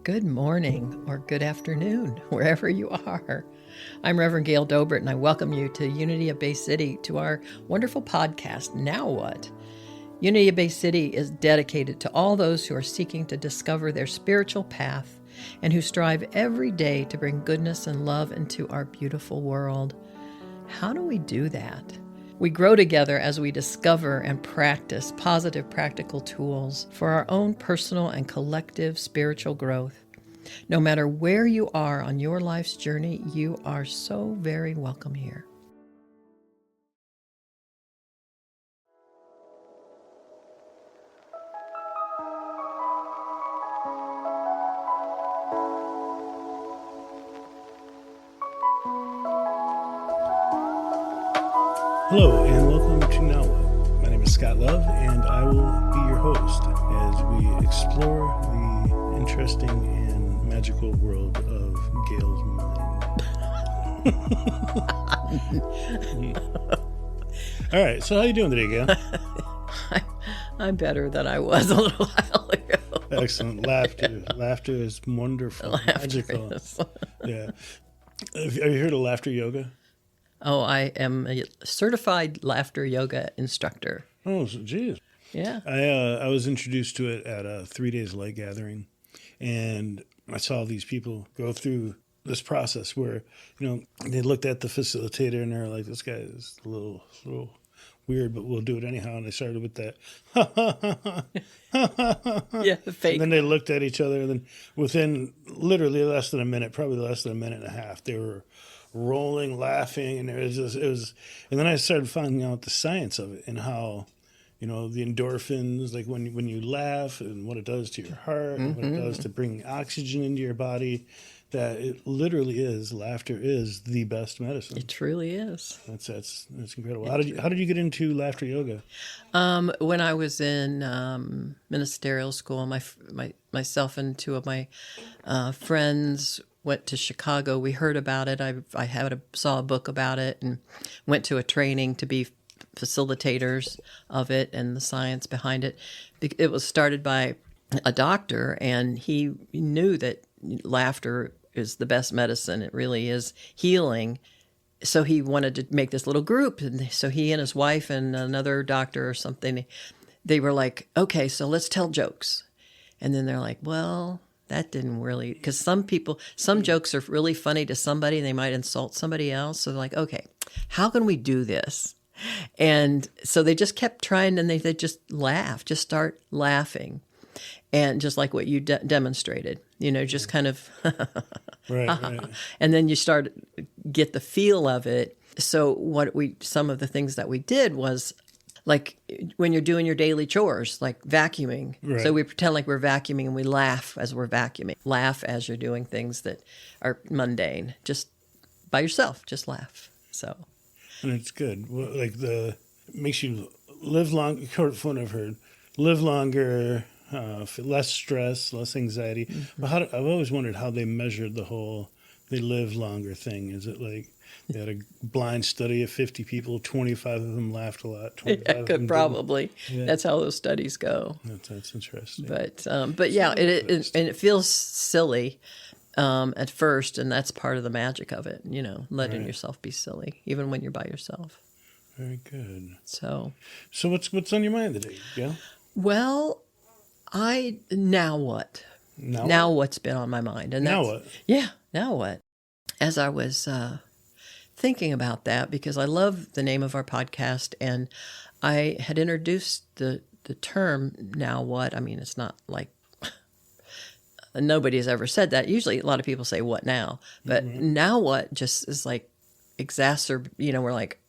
good morning or good afternoon, wherever you are. I'm Reverend Gail Dobert, and I welcome you to Unity of Bay City, to our wonderful podcast, Now What? Unity of Bay City is dedicated to all those who are seeking to discover their spiritual path and who strive every day to bring goodness and love into our beautiful world. How do we do that? We grow together as we discover and practice positive practical tools for our own personal and collective spiritual growth. No matter where you are on your life's journey, you are so very welcome here. Hello and welcome to Now What? My name is Scott Love and I will be your host as we explore the interesting and magical world of Gail's mind. All right, so how you doing today, Gail? I'm better than I was a little while ago. Excellent. Laughter is wonderful. Magical. Yeah. Have you heard of laughter yoga? Oh, I am a certified laughter yoga instructor. Oh, geez. Yeah. I was introduced to it at a 3 days light gathering, and I saw these people go through this process where, they looked at the facilitator and they're like, this guy is a little weird, but we'll do it anyhow. And they started with that. Yeah, the fake. And then they looked at each other, and then within literally less than a minute, probably less than a minute and a half, they were rolling, laughing, and it was. And then I started finding out the science of it and how, the endorphins, like when you laugh, and what it does to your heart, and what it does to bring oxygen into your body. That it literally is. Laughter is the best medicine. It truly is. That's incredible. How did you get into laughter yoga? When I was in ministerial school, myself and two of my friends went to Chicago. We heard about it. I saw a book about it and went to a training to be facilitators of it and the science behind it. It was started by a doctor, and he knew that laughter is the best medicine. It really is healing. So he wanted to make this little group. And so he and his wife and another doctor or something, they were like, okay, so let's tell jokes. And then they're like, well, that didn't really, because some jokes are really funny to somebody and they might insult somebody else. So they're like, okay, how can we do this? And so they just kept trying, and they just laugh, just start laughing. And just like what you demonstrated, just kind of, right. And then you get the feel of it. So some of the things that we did was, like when you're doing your daily chores, like vacuuming. Right. So we pretend like we're vacuuming and we laugh as we're vacuuming. Laugh as you're doing things that are mundane. Just by yourself, just laugh. So. And it's good. Like it makes you live long. From what I've heard, live longer. Less stress, less anxiety. Mm-hmm. But I've always wondered how they measured the whole "they live longer" thing. Is it like they had a blind study of 50 people, 25 of them laughed a lot? Yeah, probably. Yeah. That's how those studies go. That's interesting. But yeah, it feels silly at first, and that's part of the magic of it. Letting yourself be silly, even when you're by yourself. Very good. So what's on your mind today? Yeah. Well. Now what? Now what's been on my mind? And now what? Yeah, now what? As I was thinking about that, because I love the name of our podcast, and I had introduced the term "now what." I mean, it's not like nobody's ever said that. Usually, a lot of people say "what now," but now what just is like we're like,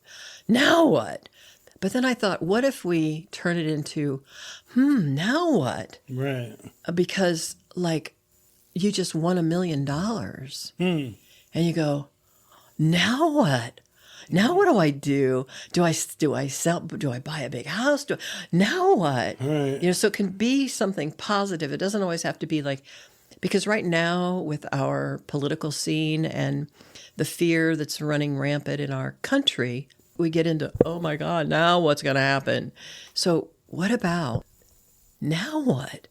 now what? But then I thought, what if we turn it into, now what? Right. Because, you just won $1 million. And you go, now what? Now what do I do? Do I sell? Do I buy a big house? Now what? Right. So it can be something positive. It doesn't always have to be because right now with our political scene and the fear that's running rampant in our country, we get into, oh my God, now what's going to happen? So what about now what?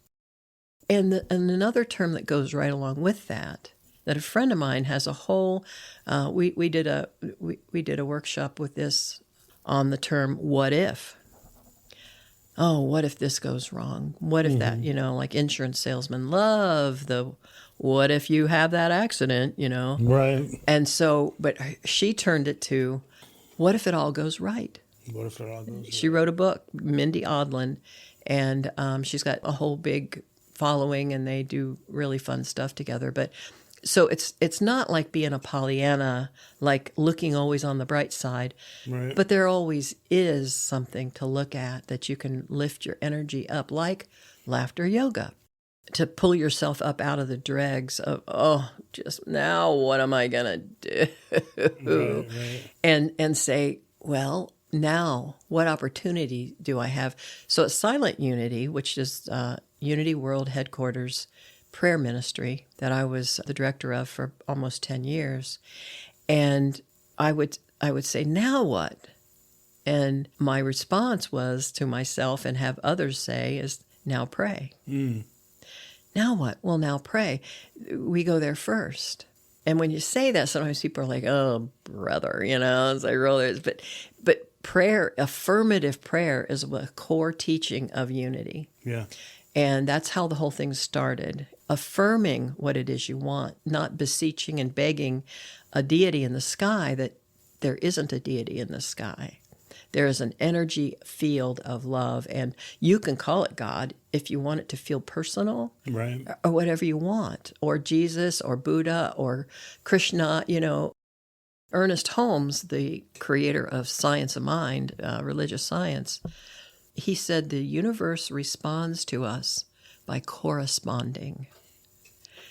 And another term that goes right along with that a friend of mine has a whole. We did a workshop with this on the term "what if." Oh, what if this goes wrong? What if that? Like insurance salesmen love the "what if you have that accident?" Right. And so, but she turned it to, "What if it all goes right?" What if it all goes She wrote a book, Mindy Odland, and she's got a whole big following, and they do really fun stuff together. But so it's not like being a Pollyanna, like looking always on the bright side, right? But there always is something to look at that you can lift your energy up, like laughter yoga, to pull yourself up out of the dregs of, just now what am I gonna do? Right. And say, well, now what opportunity do I have? So at Silent Unity, which is Unity World Headquarters prayer ministry that I was the director of for almost 10 years, and I would say, now what? And my response was to myself and have others say is, now pray. Now what? Well, now pray. We go there first. And when you say that, sometimes people are like, oh, brother, it's like, rollers. But prayer, affirmative prayer, is a core teaching of unity. Yeah. And that's how the whole thing started. Affirming what it is you want, not beseeching and begging a deity in the sky that there isn't a deity in the sky. There is an energy field of love, and you can call it God if you want it to feel personal, right, or whatever you want, or Jesus, or Buddha, or Krishna. Ernest Holmes, the creator of Science of Mind, religious science, he said the universe responds to us by corresponding.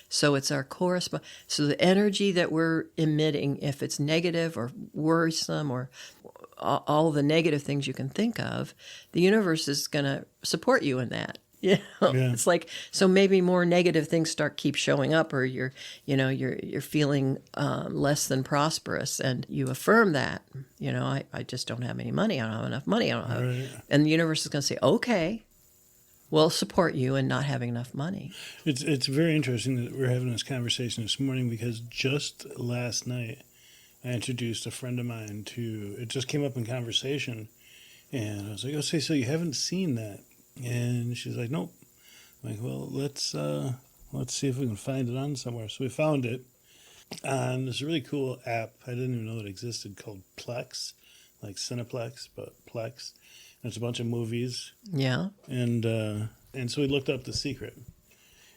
So it's our correspond. So the energy that we're emitting, if it's negative or worrisome or all the negative things you can think of, the universe is going to support you in that. Yeah. It's like, so maybe more negative things keep showing up, or you're feeling less than prosperous, and you affirm that. I just don't have any money. I don't have enough money. I don't have, right. And the universe is going to say, okay, we'll support you in not having enough money. It's very interesting that we're having this conversation this morning, because just last night I introduced a friend of mine to, it just came up in conversation, and I was like, "Okay, so you haven't seen that?" And she's like, "Nope." I'm like, "Well, let's see if we can find it on somewhere." So we found it on this really cool app. I didn't even know it existed, called Plex, like Cineplex, but Plex. And it's a bunch of movies. Yeah. And so we looked up The Secret,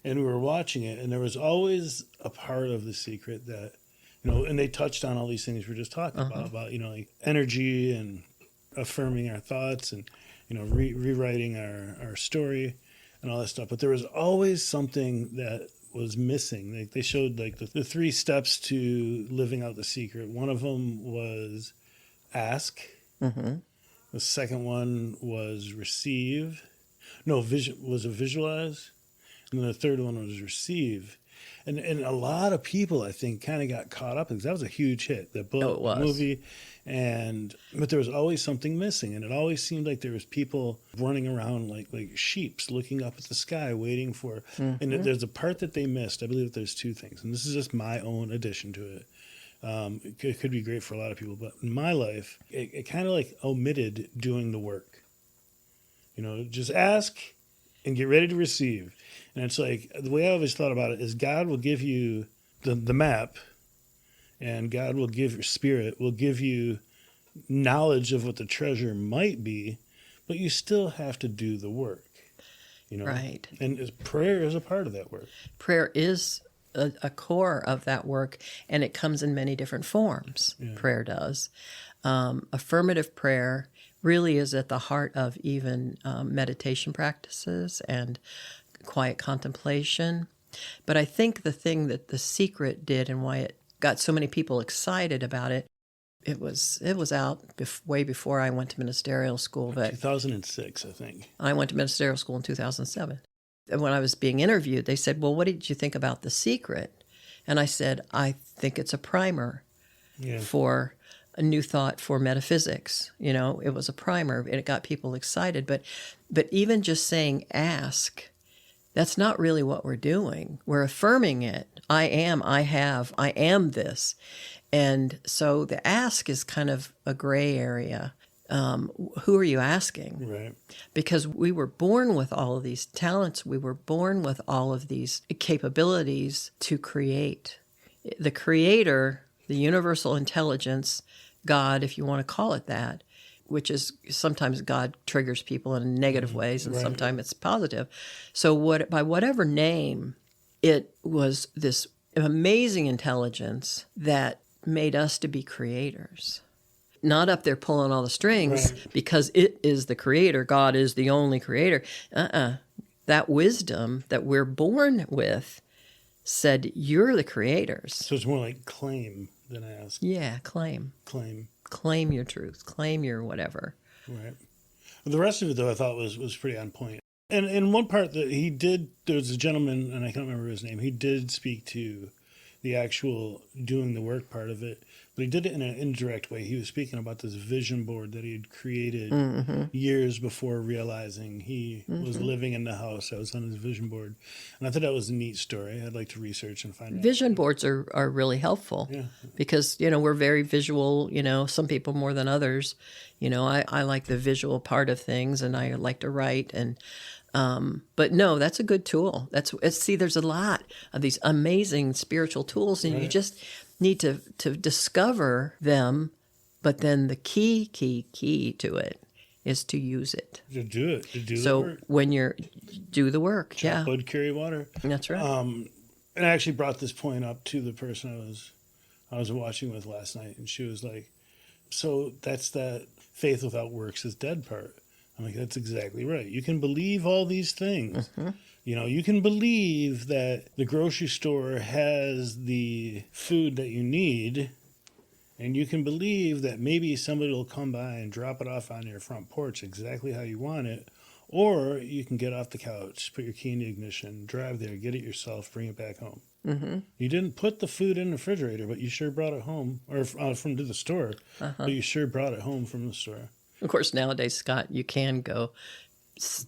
and we were watching it, and there was always a part of The Secret that, and they touched on all these things we were just talking about, like energy and affirming our thoughts, and rewriting our story and all that stuff. But there was always something that was missing. They showed like the 3 steps to living out The Secret. One of them was ask. Mm-hmm. The second one was receive. No, visualize. And then the third one was receive. And a lot of people, I think, kind of got caught up, because that was a huge hit, the book, it was. The movie. But there was always something missing, and it always seemed like there was people running around like sheeps, looking up at the sky, waiting for. Mm-hmm. And there's a part that they missed. I believe there's 2 things, and this is just my own addition to it. It could be great for a lot of people, but in my life, it kind of like omitted doing the work. Just ask and get ready to receive. And it's like, the way I always thought about it is, God will give you the map, and God will give your spirit, will give you knowledge of what the treasure might be, but you still have to do the work. Right. And prayer is a part of that work. Prayer is a core of that work, and it comes in many different forms. Yeah. Prayer does. Affirmative prayer really is at the heart of even meditation practices and quiet contemplation. But I think the thing that The Secret did, and why it got so many people excited about it, it was out way before I went to ministerial school. But 2006, I think. I went to ministerial school in 2007. And when I was being interviewed, they said, "Well, what did you think about The Secret?" And I said, "I think it's a primer for a new thought for metaphysics." It was a primer, and it got people excited. But even just saying ask That's not really what we're doing. We're affirming it. I am, I have, I am this. And so the ask is kind of a gray area. Who are you asking? Right. Because we were born with all of these talents. We were born with all of these capabilities to create. The creator, the universal intelligence, God, if you want to call it that, which is sometimes God triggers people in negative ways and Right. sometimes it's positive. So by whatever name, it was this amazing intelligence that made us to be creators. Not up there pulling all the strings Right. because it is the creator. God is the only creator. That wisdom that we're born with said, you're the creators. So it's more like claim than ask. Yeah, claim. Claim. Claim your truth. Claim your whatever. Right. The rest of it, though, I thought was pretty on point. And in one part that he did, there was a gentleman, and I can't remember his name, he did speak to the actual doing the work part of it, but he did it in an indirect way. He was speaking about this vision board that he had created years before realizing he was living in the house that was on his vision board. And I thought that was a neat story. I'd like to research and find out. Vision boards are really helpful because, we're very visual, some people more than others. I like the visual part of things and I like to write but no, that's a good tool. See, there's a lot of these amazing spiritual tools and you just need to discover them. But then the key to it is to use it. To do it. To do the So work. when you're do the work, Chop wood, carry water. that's right. And I actually brought this point up to the person I was watching with last night, and she was like, "So that's that faith without works is dead part." I'm like, "That's exactly right. You can believe all these things. You can believe that the grocery store has the food that you need, and you can believe that maybe somebody will come by and drop it off on your front porch exactly how you want it." Or you can get off the couch, put your key in the ignition, drive there, get it yourself, bring it back home. You didn't put the food in the refrigerator, but you sure brought it home, or from to the store. But you sure brought it home from the store. Of course, nowadays, Scott, you can go.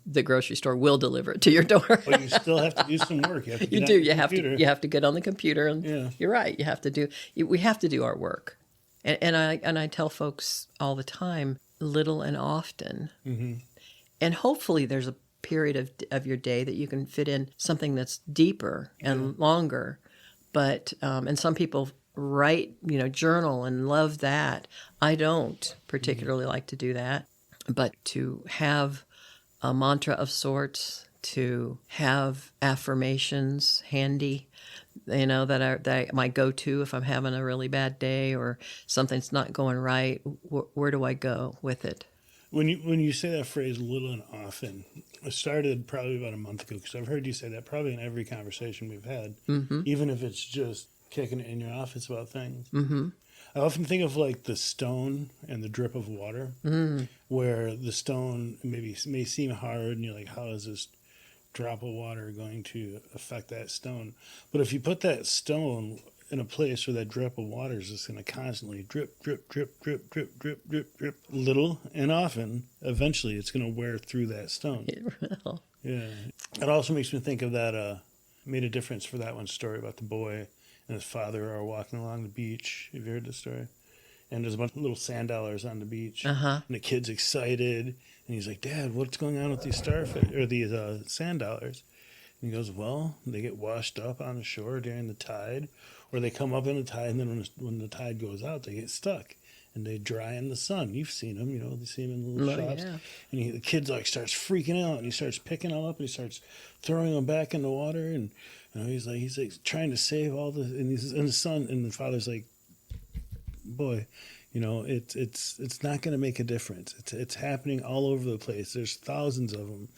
The grocery store will deliver it to your door. But you still have to do some work. You have to You get do. on the You have computer. to. You have to get on the computer, and Yeah. you're right. You have to do. We have to do our work, and I tell folks all the time, little and often, and hopefully there's a period of your day that you can fit in something that's deeper and longer. But and some people write, journal and love that. I don't particularly like to do that, but to have a mantra of sorts, to have affirmations handy, that are my go-to if I'm having a really bad day or something's not going right. Where do I go with it? When you say that phrase little and often, it started probably about a month ago, because I've heard you say that probably in every conversation we've had, even if it's just kicking it in your office about things. I often think of like the stone and the drip of water, where the stone may seem hard, and you're like, how is this drop of water going to affect that stone? But if you put that stone in a place where that drip of water is just going to constantly drip, drip, drip, drip, drip, drip, drip, drip, little and often, eventually it's going to wear through that stone. It will. Yeah. It also makes me think of that Made a Difference for that one story about the boy and his father are walking along the beach. Have you heard this story? And there's a bunch of little sand dollars on the beach. And the kid's excited. And he's like, "Dad, what's going on with these starfish or these sand dollars?" And he goes, "Well, they get washed up on the shore during the tide, or they come up in the tide, and then when the tide goes out, they get stuck and they dry in the sun. You've seen them, you see them in the little shops." Yeah. And the kid's like starts freaking out, and he starts picking them up, and he starts throwing them back in the water, and he's like trying to save all the, and the son, and the father's like, "Boy, it's not going to make a difference. It's happening all over the place. There's thousands of them."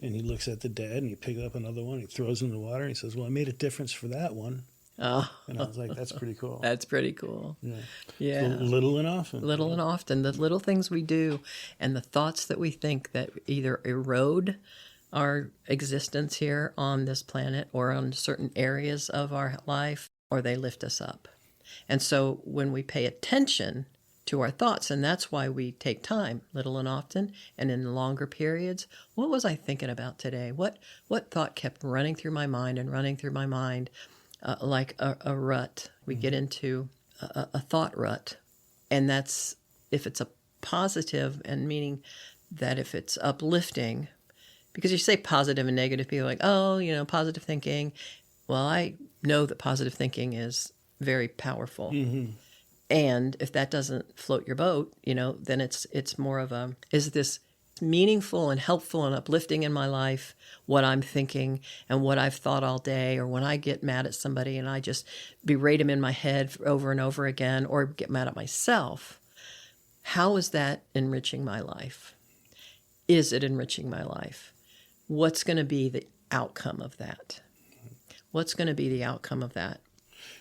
And he looks at the dad, and he picks up another one. He throws it in the water, and he says, "Well, I made a difference for that one." Oh, And I was like, "That's pretty cool." that's pretty cool. Yeah. Yeah. Little and often. Little and often, the little things we do and the thoughts that we think that either erode our existence here on this planet or on certain areas of our life, or they lift us up. And so when we pay attention to our thoughts. And that's why we take time, little and often, and in longer periods. What was I thinking about today? What thought kept running through my mind and running through my mind like a rut? We get into a thought rut. And that's, if it's a positive, and meaning that if it's uplifting, because you say positive and negative, people are like, oh, positive thinking. Well, I know that positive thinking is very powerful. Mm-hmm. And if that doesn't float your boat, then it's more of a, is this meaningful and helpful and uplifting in my life, what I'm thinking and what I've thought all day, or when I get mad at somebody and I just berate them in my head over and over again, or get mad at myself, how is that enriching my life? Is it enriching my life? What's going to be the outcome of that? What's going to be the outcome of that?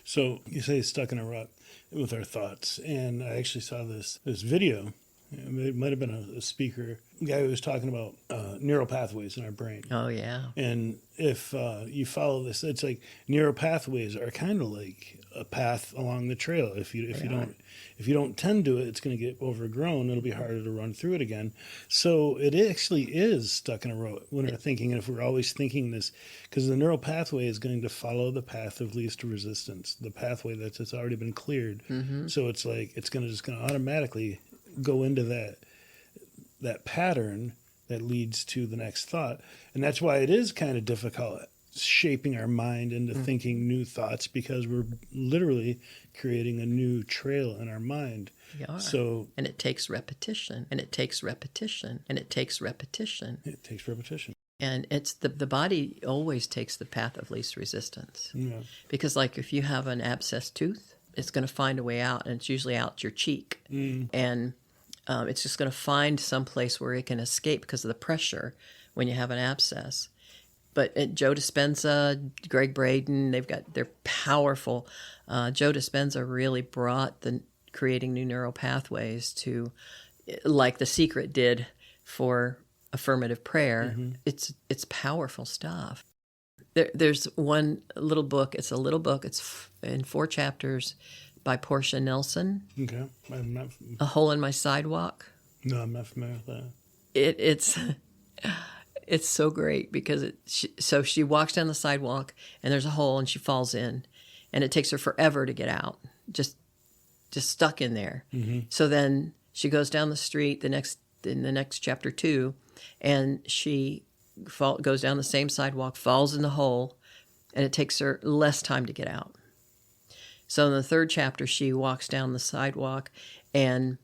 So you say stuck in a rut with our thoughts. And I actually saw this video. It might have been a speaker, a guy who was talking about neural pathways in our brain. Oh, yeah. And if you follow this, it's like neural pathways are kind of like a path along the trail. If you don't tend to it, it's going to get overgrown. It'll be harder to run through it again. So it actually is stuck in a rut when we're thinking, and if we're always thinking this, because the neural pathway is going to follow the path of least resistance, the pathway that's already been cleared. Mm-hmm. So it's like it's going to automatically go into that pattern that leads to the next thought. And that's why it is kind of difficult shaping our mind into thinking new thoughts, because we're literally creating a new trail in our mind. We are. And it takes repetition, and it takes repetition, and it takes repetition. It takes repetition. And it's the body always takes the path of least resistance. Yeah. Because like if you have an abscessed tooth, it's going to find a way out, and it's usually out your cheek. And it's just going to find some place where it can escape because of the pressure when you have an abscess. But Joe Dispenza, Greg Braden, they're powerful. Joe Dispenza really brought the creating new neural pathways to, like The Secret did for affirmative prayer. Mm-hmm. It's powerful stuff. There's one little book. It's a little book. It's in 4 chapters by Portia Nelson. Okay. A Hole in My Sidewalk. No, I'm not familiar with that. It's so great because she walks down the sidewalk and there's a hole and she falls in, and it takes her forever to get out, just stuck in there. Mm-hmm. So then she goes down the street in the next chapter 2, and she goes down the same sidewalk, falls in the hole, and it takes her less time to get out. So in the 3rd chapter, she walks down the sidewalk and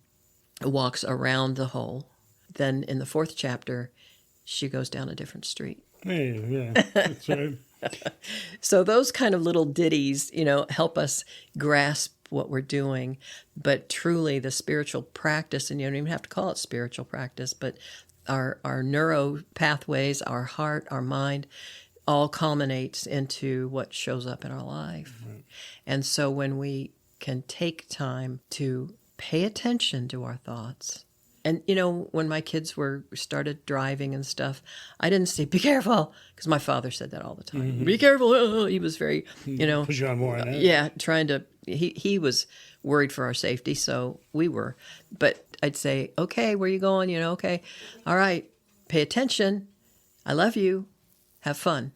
walks around the hole. Then in the 4th chapter, she goes down a different street. Hey, yeah, that's right. So those kind of little ditties, help us grasp what we're doing. But truly the spiritual practice, and you don't even have to call it spiritual practice, but our neuro pathways, our heart, our mind, all culminates into what shows up in our life. Right. And so when we can take time to pay attention to our thoughts. And, when my kids started driving and stuff, I didn't say, be careful, because my father said that all the time. Mm-hmm. Be careful. He was very, Push you on more on that. Yeah, trying to, he was worried for our safety, so we were. But I'd say, okay, where are you going? Okay, all right, pay attention. I love you. Have fun.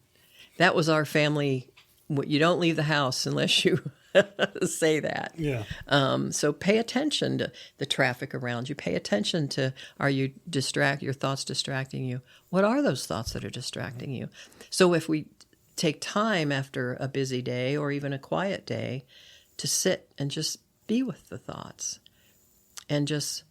That was our family. You don't leave the house unless you say that. Yeah. So pay attention to the traffic around you. Pay attention to, your thoughts distracting you? What are those thoughts that are distracting you? So if we take time after a busy day or even a quiet day to sit and just be with the thoughts and just,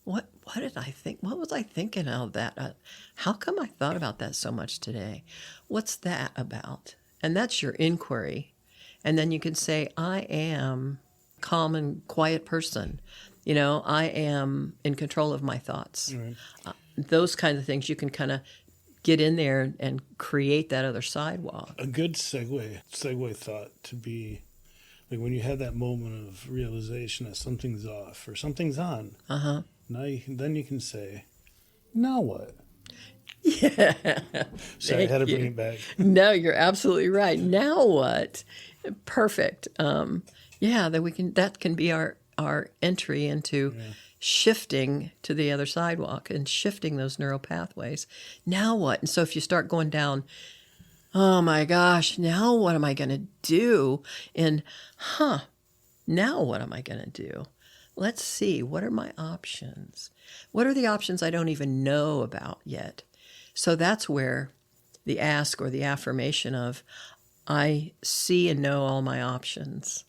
what did I think? What was I thinking of that? How come I thought about that so much today? What's that about? And that's your inquiry. And then you can say, I am a calm and quiet person. I am in control of my thoughts. Right. Those kind of things, you can kind of get in there and create that other sidewalk. A good segue thought to be, like when you have that moment of realization that something's off or something's on. Uh-huh. Now you can say, now what? Yeah. Sorry, I had to bring it back. No, you're absolutely right. Now what? Perfect. That can be our our entry into shifting to the other sidewalk and shifting those neural pathways. Now what? And so if you start going down, oh my gosh, now what am I going to do? And now what am I going to do? Let's see, what are my options? What are the options I don't even know about yet? So that's where the ask or the affirmation of, I see and know all my options,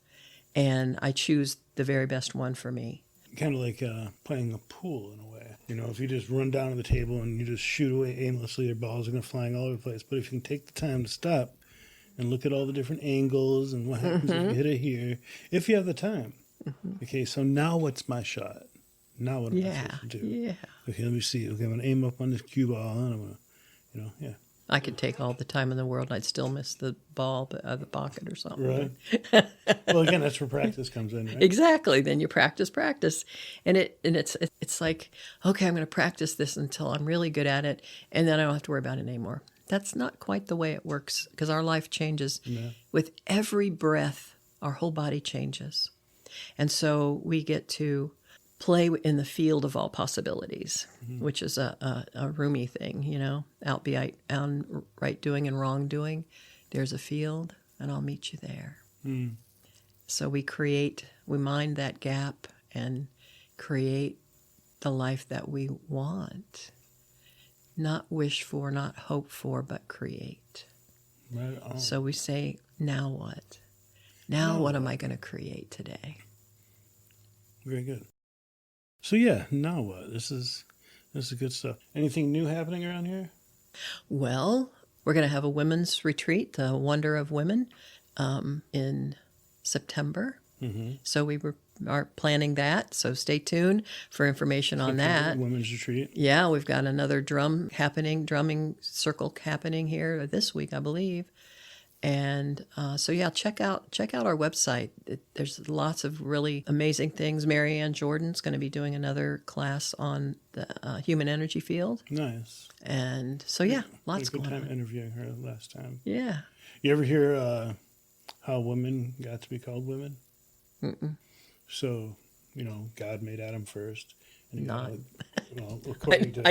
and I choose the very best one for me. Kind of like playing a pool in a way. You know, if you just run down to the table and you just shoot away aimlessly, your balls are going to flying all over the place. But if you can take the time to stop and look at all the different angles and what happens if you hit it here, if you have the time. Okay, so now what's my shot? Now what am I supposed to do? Yeah. Okay, let me see. Okay, I'm going to aim up on this cue ball, and I'm going to, I could take all the time in the world, and I'd still miss the ball out of the pocket or something. Right. Well, again, that's where practice comes in, right? Exactly. Then you practice, and it's like, okay, I'm going to practice this until I'm really good at it, and then I don't have to worry about it anymore. That's not quite the way it works, because our life changes. With every breath. Our whole body changes, and so we get to play in the field of all possibilities, which is a Rumi thing, you know, out be on right doing and wrong doing. There's a field, and I'll meet you there. So we mind that gap and create the life that we want. Not wish for, not hope for, but create. Right on. So we say, now what? Now what am I going to create today? Very good. So yeah, now what? This is good stuff. Anything new happening around here? Well, we're going to have a women's retreat, the Wonder of Women, in September. So we are planning that. So stay tuned for information on that. Women's retreat. Yeah, we've got another drumming circle happening here this week, I believe. And so check out our website. There's lots of really amazing things. Marianne Jordan's going to be doing another class on the human energy field. Nice. And so lots going on. Good time interviewing her last time. Yeah. You ever hear how women got to be called women? So, God made Adam first. And I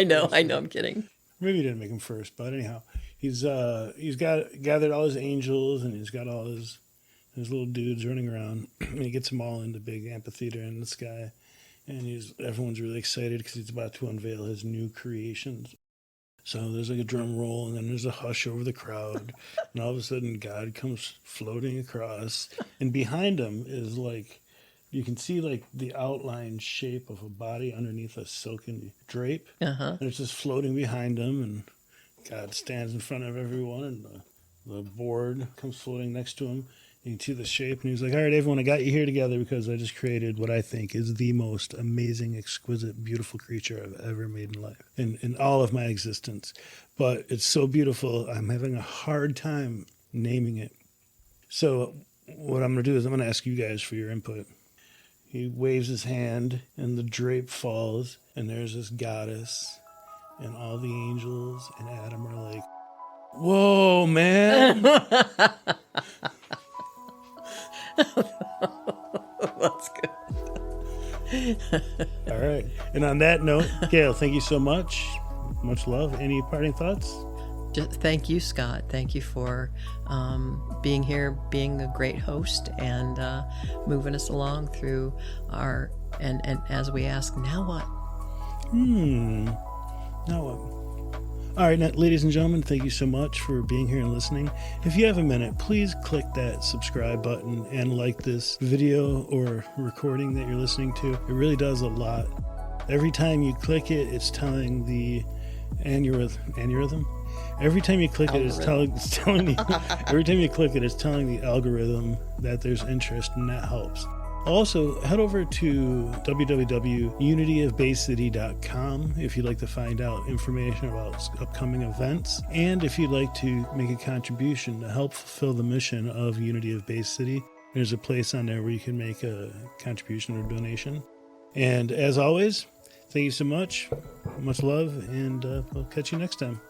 know, I'm kidding. Maybe he didn't make him first, but anyhow, he's gathered all his angels, and he's got all his little dudes running around, and he gets them all in the big amphitheater in the sky, and everyone's really excited because he's about to unveil his new creations. So there's like a drum roll, and then there's a hush over the crowd, and all of a sudden God comes floating across, and behind him is like, you can see like the outline shape of a body underneath a silken drape. And it's just floating behind him, and God stands in front of everyone, and the board comes floating next to him. You can see the shape, and he's like, all right, everyone, I got you here together because I just created what I think is the most amazing, exquisite, beautiful creature I've ever made in life, in all of my existence. But it's so beautiful, I'm having a hard time naming it. So what I'm going to do is I'm going to ask you guys for your input. He waves his hand, and the drape falls, and there's this goddess, and all the angels and Adam are like, whoa, man. That's good. All right. And on that note, Gail, thank you so much. Much love. Any parting thoughts? Just thank you, Scott. Thank you for being here, being a great host, and moving us along through our and as we ask, now what? Now what? All right, now, ladies and gentlemen, thank you so much for being here and listening. If you have a minute, please click that subscribe button and like this video or recording that you're listening to. It really does a lot. Every time you click it, it's telling the aneurysm. Every time you click it, it's telling the, every time you click it, it's telling the algorithm that there's interest, and that helps. Also, head over to www.unityofbaycity.com if you'd like to find out information about upcoming events, and if you'd like to make a contribution to help fulfill the mission of Unity of Bay City. There's a place on there where you can make a contribution or donation. And as always, thank you so much. Much love, and we'll catch you next time.